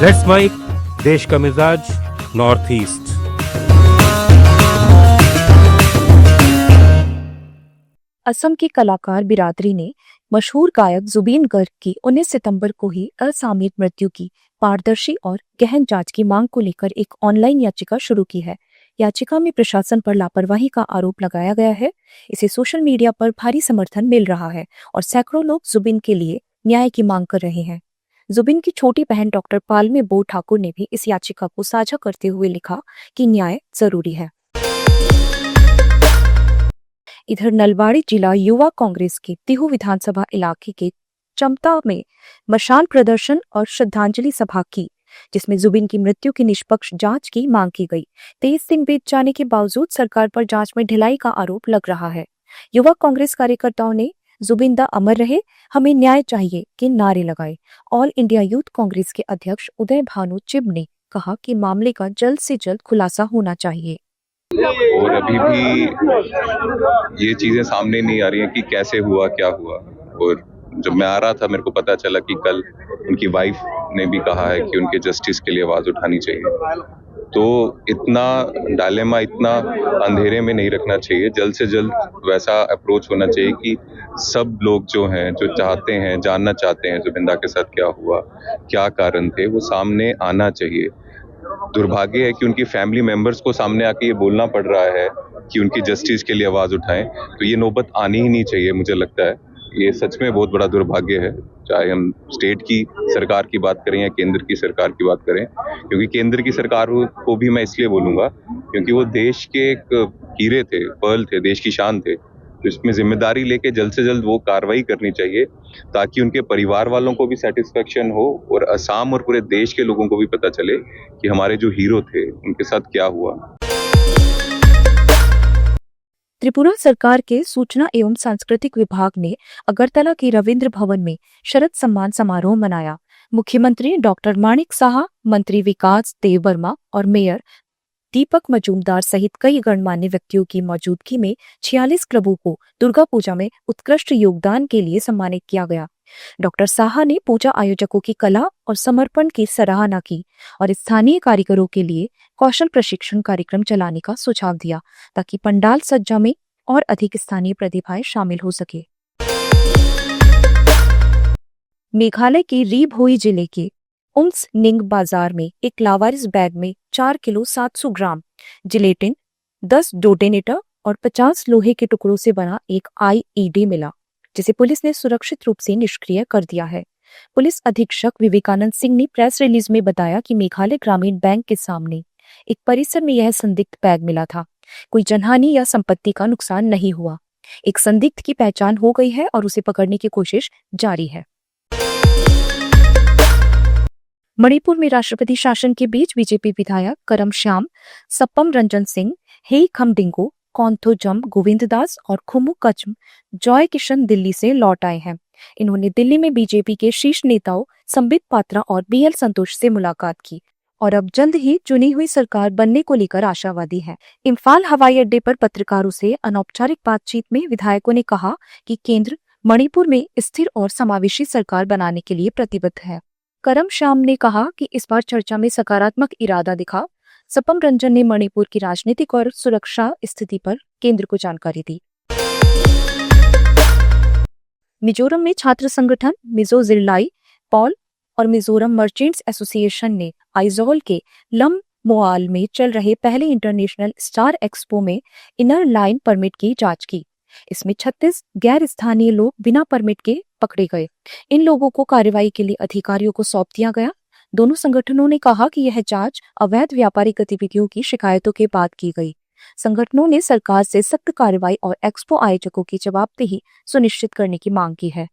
Let's mic देश का मिजाज नॉर्थ ईस्ट। असम की कलाकार बिरादरी ने मशहूर गायक जुबीन गर्ग की 19 सितंबर को ही असामयिक मृत्यु की पारदर्शी और गहन जांच की मांग को लेकर एक ऑनलाइन याचिका शुरू की है। याचिका में प्रशासन पर लापरवाही का आरोप लगाया गया है। इसे सोशल मीडिया पर भारी समर्थन मिल रहा है और सैकड़ों लोग जुबिन के लिए न्याय की मांग कर रहे हैं। जुबिन की छोटी बहन डॉक्टर पालमे बो ठाकुर ने भी इस याचिका को साझा करते हुए लिखा कि न्याय जरूरी है। इधर नलबाड़ी जिला युवा कांग्रेस के तिहु विधानसभा इलाके के चमता में मशाल प्रदर्शन और श्रद्धांजलि सभा की, जिसमें जुबिन की मृत्यु की निष्पक्ष जांच की मांग की गई। 23 दिन बीत जाने के बावजूद सरकार पर जांच में ढिलाई का आरोप लग रहा है। युवा कांग्रेस कार्यकर्ताओं ने जुबिंदा अमर रहे, हमें न्याय चाहिए के नारे लगाए। ऑल इंडिया यूथ कांग्रेस के अध्यक्ष उदय भानु चिब ने कहा कि मामले का जल्द से जल्द खुलासा होना चाहिए। और अभी भी ये चीजें सामने नहीं आ रही हैं कि कैसे हुआ, क्या हुआ। और जब मैं आ रहा था मेरे को पता चला कि कल उनकी वाइफ ने भी कहा है कि उनके जस्टिस के लिए आवाज उठानी चाहिए। तो इतना डायलेमा, इतना अंधेरे में नहीं रखना चाहिए। जल्द से जल्द वैसा अप्रोच होना चाहिए कि सब लोग जो हैं, जो चाहते हैं, जानना चाहते हैं जुबिंदा के साथ क्या हुआ, क्या कारण थे, वो सामने आना चाहिए। दुर्भाग्य है कि उनकी फैमिली मेंबर्स को सामने आके ये बोलना पड़ रहा है कि उनकी जस्टिस के लिए आवाज उठाएं। तो ये नौबत आनी ही नहीं चाहिए। मुझे लगता है ये सच में बहुत बड़ा दुर्भाग्य है, चाहे हम स्टेट की सरकार की बात करें या केंद्र की सरकार की बात करें। क्योंकि केंद्र की सरकार को भी मैं इसलिए बोलूंगा क्योंकि वो देश के एक हीरे थे, पर्ल थे, देश की शान थे। तो इसमें जिम्मेदारी लेके जल्द से जल्द वो कार्रवाई करनी चाहिए ताकि उनके परिवार वालों को भी सेटिस्फेक्शन हो और असम और पूरे देश के लोगों को भी पता चले कि हमारे जो हीरो थे उनके साथ क्या हुआ। त्रिपुरा सरकार के सूचना एवं सांस्कृतिक विभाग ने अगरतला के रविंद्र भवन में शरद सम्मान समारोह मनाया। मुख्यमंत्री डॉक्टर माणिक साहा, मंत्री विकास देव वर्मा और मेयर दीपक मजूमदार सहित कई गणमान्य व्यक्तियों की मौजूदगी में 46 क्लबों को दुर्गा पूजा में उत्कृष्ट योगदान के लिए सम्मानित किया गया। डॉक्टर साहा ने पूजा आयोजकों की कला और समर्पण की सराहना की और स्थानीय कारीगरों के लिए कौशल प्रशिक्षण कार्यक्रम चलाने का सुझाव दिया ताकि पंडाल सज्जा में और अधिक स्थानीय प्रतिभाएं शामिल हो सके। मेघालय के रीभोई जिले के उम्स निंग बाजार में एक लावारिस बैग में 4 किलो 700 ग्राम जिलेटिन, 10 डोडेनेटर और 50 लोहे के टुकड़ों से बना एक IED मिला, जिसे पुलिस ने सुरक्षित रूप से निष्क्रिय कर दिया है। पुलिस अधीक्षक विवेकानंद सिंह ने प्रेस रिलीज में बताया कि मेघालय ग्रामीण बैंक के सामने एक परिसर में यह संदिग्ध बैग मिला था। कोई जनहानि या संपत्ति का नुकसान नहीं हुआ। एक संदिग्ध की पहचान हो गई है और उसे पकड़ने की कोशिश जारी है। मणिपुर में राष्ट्रपति शासन के बीच बीजेपी विधायक करम श्याम, सप्पम रंजन सिंह, हेई खमडिंगो, कौंथोजम गोविंददास और खुमु कचम जॉय किशन दिल्ली से लौट आए हैं। इन्होंने दिल्ली में बीजेपी के शीर्ष नेताओं संबित पात्रा और BL संतोष से मुलाकात की और अब जल्द ही चुनी हुई सरकार बनने को लेकर आशावादी है। इम्फाल हवाई अड्डे पर पत्रकारों से अनौपचारिक बातचीत में विधायकों ने कहा कि केंद्र मणिपुर में स्थिर और समावेशी सरकार बनाने के लिए प्रतिबद्ध है। करम श्याम ने कहा कि इस बार चर्चा में सकारात्मक इरादा दिखा। सपम रंजन ने मणिपुर की राजनीतिक और सुरक्षा स्थिति पर केंद्र को जानकारी दी। मिजोरम में छात्र संगठन मिजो जिलाई पॉल और मिजोरम मर्चेंट्स एसोसिएशन ने आइजोल के लम मोआल में चल रहे पहले इंटरनेशनल स्टार एक्सपो में इनर लाइन परमिट की जांच की। इसमें 36 गैर स्थानीय लोग बिना परमिट के पकड़े गए। इन लोगों को कार्रवाई के लिए अधिकारियों को सौंप दिया गया। दोनों संगठनों ने कहा कि यह जांच अवैध व्यापारिक गतिविधियों की शिकायतों के बाद की गई। संगठनों ने सरकार से सख्त कार्रवाई और एक्सपो आयोजकों की जवाबदेही सुनिश्चित करने की मांग की है।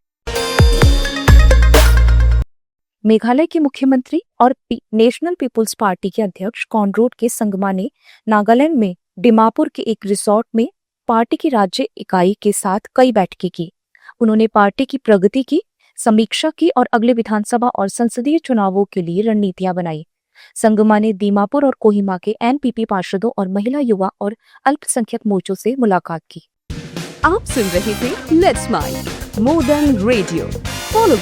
मेघालय के मुख्यमंत्री और नेशनल पीपुल्स पार्टी के अध्यक्ष कॉनरोड के संगमा ने नागालैंड में डिमापुर के एक रिसोर्ट में पार्टी की राज्य इकाई के साथ कई बैठकें की। उन्होंने पार्टी की प्रगति की समीक्षा की और अगले विधानसभा और संसदीय चुनावों के लिए रणनीतियां बनाई। संगमा ने दीमापुर और कोहिमा के NPP पार्षदों और महिला, युवा और अल्पसंख्यक मोर्चों से मुलाकात की। आप सुन रहे थे let's mic more than radio. Follow